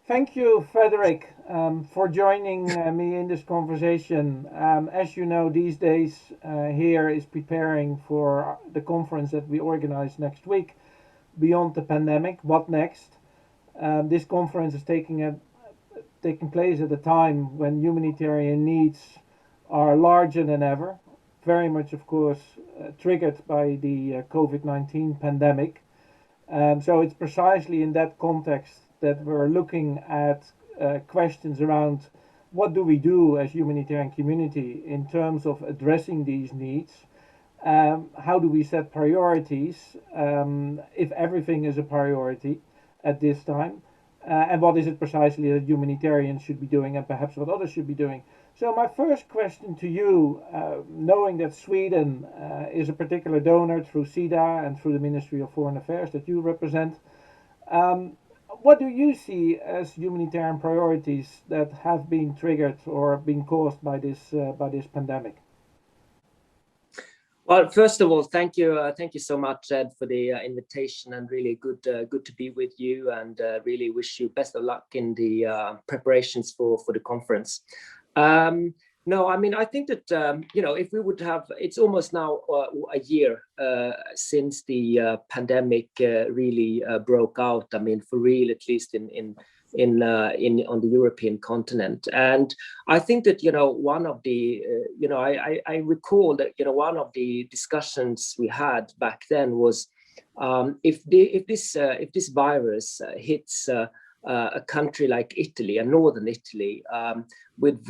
Thank you, Frederick, for joining me in this conversation. As you know, these days, HERE is preparing for the conference that we organize next week, Beyond the Pandemic, What Next? This conference is taking place at a time when humanitarian needs are larger than ever, very much, of course, triggered by the COVID-19 pandemic. So it's precisely in that context that we're looking at questions around what do we do as humanitarian community in terms of addressing these needs. How do we set priorities if everything is a priority at this time? And what is it precisely that humanitarians should be doing and perhaps what others should be doing? So my first question to you, knowing that Sweden is a particular donor through SIDA and through the Ministry of Foreign Affairs that you represent, what do you see as humanitarian priorities that have been triggered or been caused by this pandemic? Well, first of all, thank you so much, Ed, for the invitation, and really good to be with you, and really wish you best of luck in the preparations for the conference. No, I mean, I think that, if we would have, it's almost now a year since the pandemic really broke out. I mean, for real, at least on the European continent. And I think that, one of the, I recall that, one of the discussions we had back then was if this virus hits a country like Italy, and northern Italy, with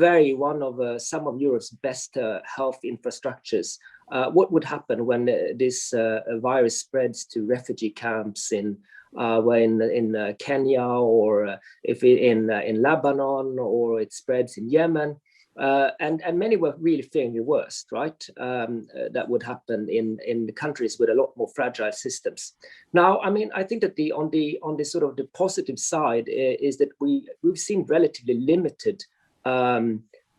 some of Europe's best health infrastructures, what would happen when this virus spreads to refugee camps in Kenya, or if in Lebanon, or it spreads in Yemen? And many were really fearing the worst, right? That would happen in the countries with a lot more fragile systems. Now, I mean, I think that on the sort of the positive side is that we've seen relatively limited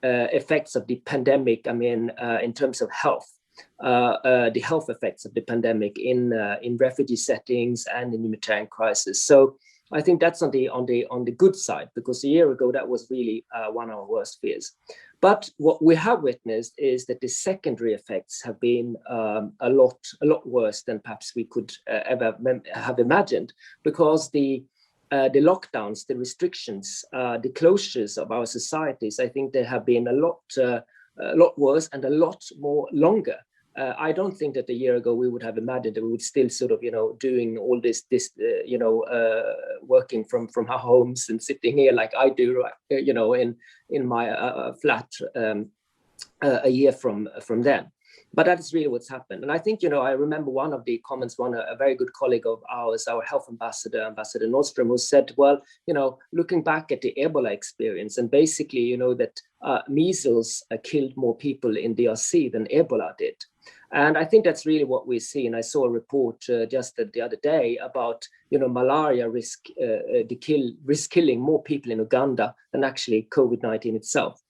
effects of the pandemic. I mean, in terms of health. The health effects of the pandemic in refugee settings and in humanitarian crisis. So I think that's on the good side, because a year ago that was really one of our worst fears. But what we have witnessed is that the secondary effects have been a lot worse than perhaps we could ever have imagined, because the lockdowns, the restrictions, the closures of our societies, I think they have been a lot worse and a lot more longer. I don't think that a year ago we would have imagined that we would still sort of, doing all this, working from our homes and sitting here like I do, in my flat a year from then. But that is really what's happened. And I think, I remember one of the comments, a very good colleague of ours, our health ambassador, Ambassador Nordstrom, who said, well, looking back at the Ebola experience, and basically, that measles killed more people in DRC than Ebola did. And I think that's really what we see. And I saw a report just the other day about, malaria risk killing more people in Uganda than actually COVID-19 itself.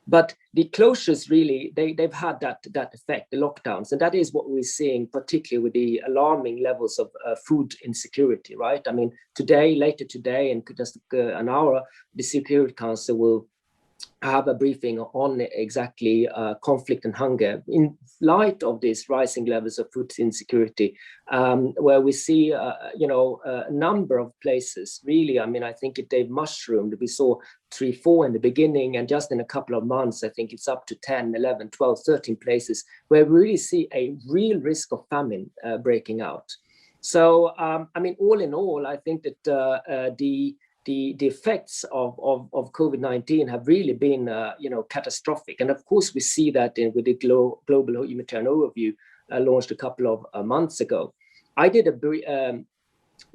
But the closures really, they've had that effect, the lockdowns, and that is what we're seeing, particularly with the alarming levels of food insecurity, right? I mean, later today, in just an hour, the Security Council will have a briefing on exactly conflict and hunger in light of these rising levels of food insecurity, where we see, a number of places, really, I mean, I think they've mushroomed. We saw 3, 4 in the beginning, and just in a couple of months, I think it's up to 10, 11, 12, 13 places where we really see a real risk of famine breaking out. So, I mean, all in all, I think that the effects of COVID-19 have really been, catastrophic. And of course, we see that with the Global Humanitarian Overview launched a couple of months ago. I did a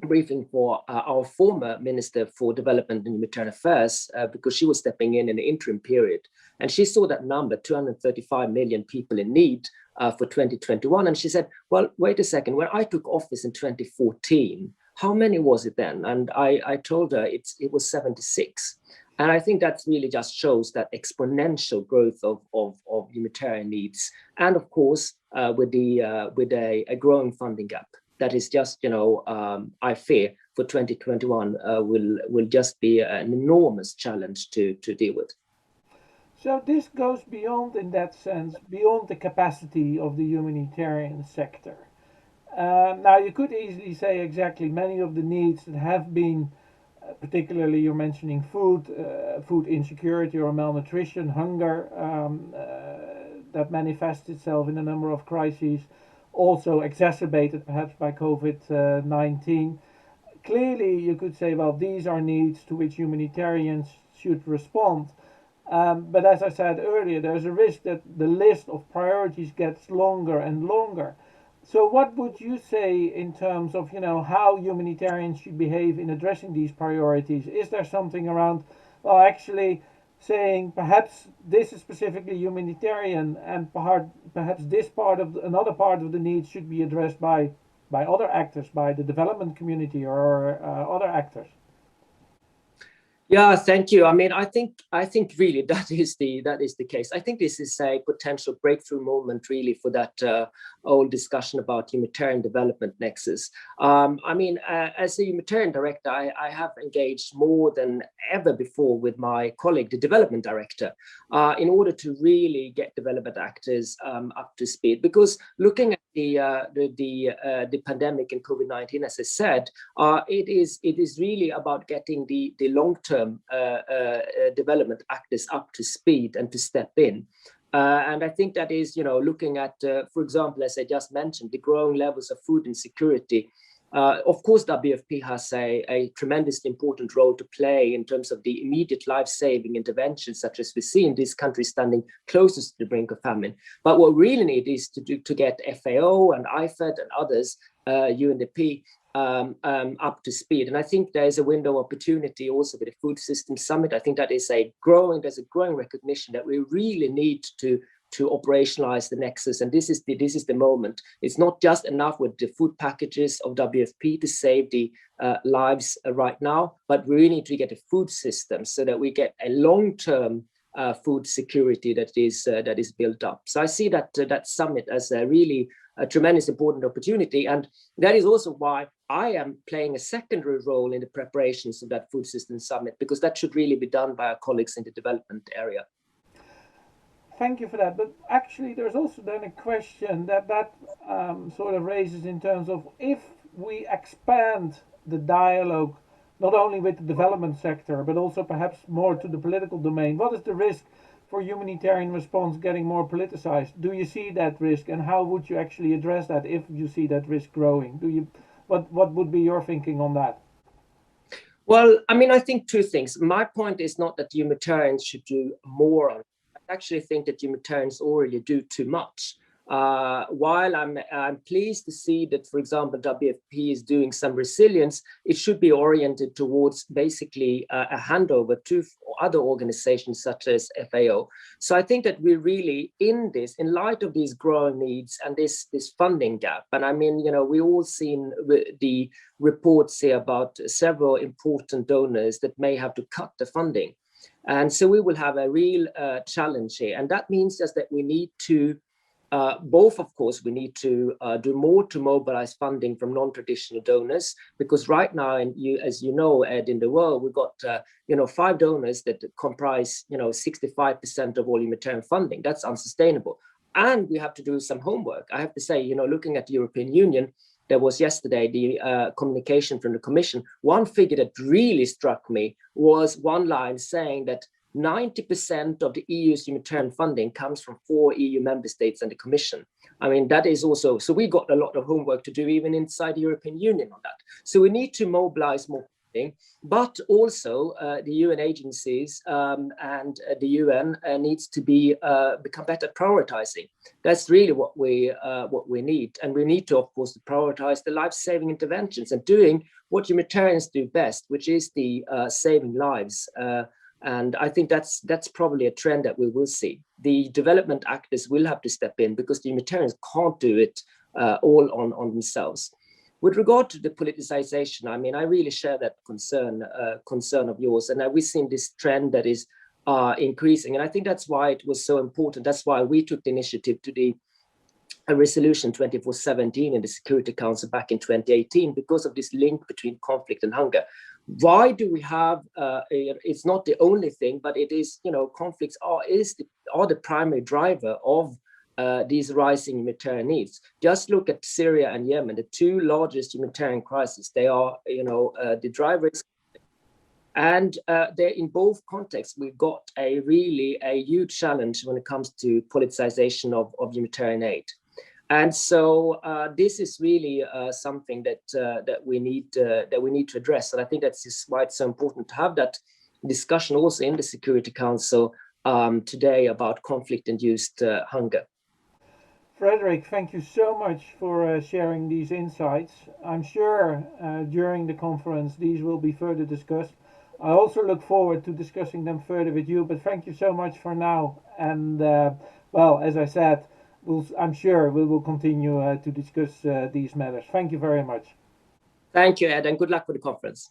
briefing for our former Minister for Development and Humanitarian Affairs, because she was stepping in the interim period. And she saw that number, 235 million people in need for 2021. And she said, well, wait a second, when I took office in 2014, how many was it then? And I told her it was 76. And I think that really just shows that exponential growth of humanitarian needs. And of course, with a growing funding gap that is just, I fear, for 2021 will just be an enormous challenge to deal with. So this goes beyond, in that sense, beyond the capacity of the humanitarian sector. Now, you could easily say exactly many of the needs that have been, particularly you're mentioning food, food insecurity or malnutrition, hunger, that manifests itself in a number of crises, also exacerbated perhaps by COVID-19. Clearly, you could say, well, these are needs to which humanitarians should respond. But as I said earlier, there's a risk that the list of priorities gets longer and longer. So what would you say in terms of, how humanitarians should behave in addressing these priorities? Is there something around, well, actually saying perhaps this is specifically humanitarian and perhaps this part of another part of the needs should be addressed by other actors, by the development community or other actors? Yeah, thank you. I mean, I think really that is the case. I think this is a potential breakthrough moment, really, for that old discussion about humanitarian development nexus. I mean, as a humanitarian director, I have engaged more than ever before with my colleague, the development director, in order to really get development actors up to speed. Because looking at the pandemic and COVID-19, as I said, it is really about getting the long-term development actors up to speed and to step in. And I think that is, looking at, for example, as I just mentioned, the growing levels of food insecurity. Of course, WFP has a tremendously important role to play in terms of the immediate life-saving interventions, such as we see in these countries standing closest to the brink of famine. But what we really need is to get FAO and IFED and others, UNDP, up to speed. And I think there is a window of opportunity also with the Food Systems Summit. I think that there's a growing recognition that we really need to operationalize the nexus, and this is the moment. It's not just enough with the food packages of WFP to save the lives right now, but we really need to get a food system so that we get a long-term food security that is built up. So I see that summit as a tremendous important opportunity, and that is also why I am playing a secondary role in the preparations of that Food Systems Summit, because that should really be done by our colleagues in the development area. Thank you for that. But actually, there's also then a question that sort of raises in terms of if we expand the dialogue not only with the development sector, but also perhaps more to the political domain, what is the risk for humanitarian response getting more politicized? Do you see that risk, and how would you actually address that if you see that risk growing? What would be your thinking on that? Well, I mean, I think two things. My point is not that humanitarians should do more on. I actually think that humanitarians already do too much. While I'm pleased to see that, for example, WFP is doing some resilience, it should be oriented towards basically a handover to other organizations such as FAO. So I think that we're really in light of these growing needs and this funding gap. And I mean, we all seen the reports here about several important donors that may have to cut the funding. And so we will have a real challenge here. And that means just that we need to both, of course, we need to do more to mobilize funding from non-traditional donors, because right now, and as you know, Ed, in the world, we've got 5 donors that comprise 65% of all humanitarian funding. That's unsustainable, and we have to do some homework. I have to say, looking at the European Union, there was yesterday the communication from the Commission. One figure that really struck me was one line saying that 90% of the EU's humanitarian funding comes from 4 EU member states and the Commission. I mean, that is also, so we got a lot of homework to do even inside the European Union on that. So we need to mobilize more funding, but also the UN agencies and the UN needs to become better at prioritizing. That's really what we need. And we need to, of course, prioritize the life-saving interventions and doing what humanitarians do best, which is the saving lives. And I think that's probably a trend that we will see. The development actors will have to step in because the humanitarians can't do it all on themselves. With regard to the politicization, I mean, I really share that concern of yours. And we've seen this trend that is increasing. And I think that's why it was so important. That's why we took the initiative to the a resolution 2417 in the Security Council back in 2018 because of this link between conflict and hunger. Why do we have, it's not the only thing, but it is, conflicts are the primary driver of these rising humanitarian needs. Just look at Syria and Yemen, the two largest humanitarian crises. They are, the drivers. And in both contexts, we've got a huge challenge when it comes to politicization of humanitarian aid. And so this is really something that we need to address. And I think that's why it's so important to have that discussion also in the Security Council today about conflict-induced hunger. Fredrick, thank you so much for sharing these insights. I'm sure during the conference these will be further discussed. I also look forward to discussing them further with you, but thank you so much for now. And well, as I said, I'm sure we will continue to discuss these matters. Thank you very much. Thank you, Ed, and good luck with the conference.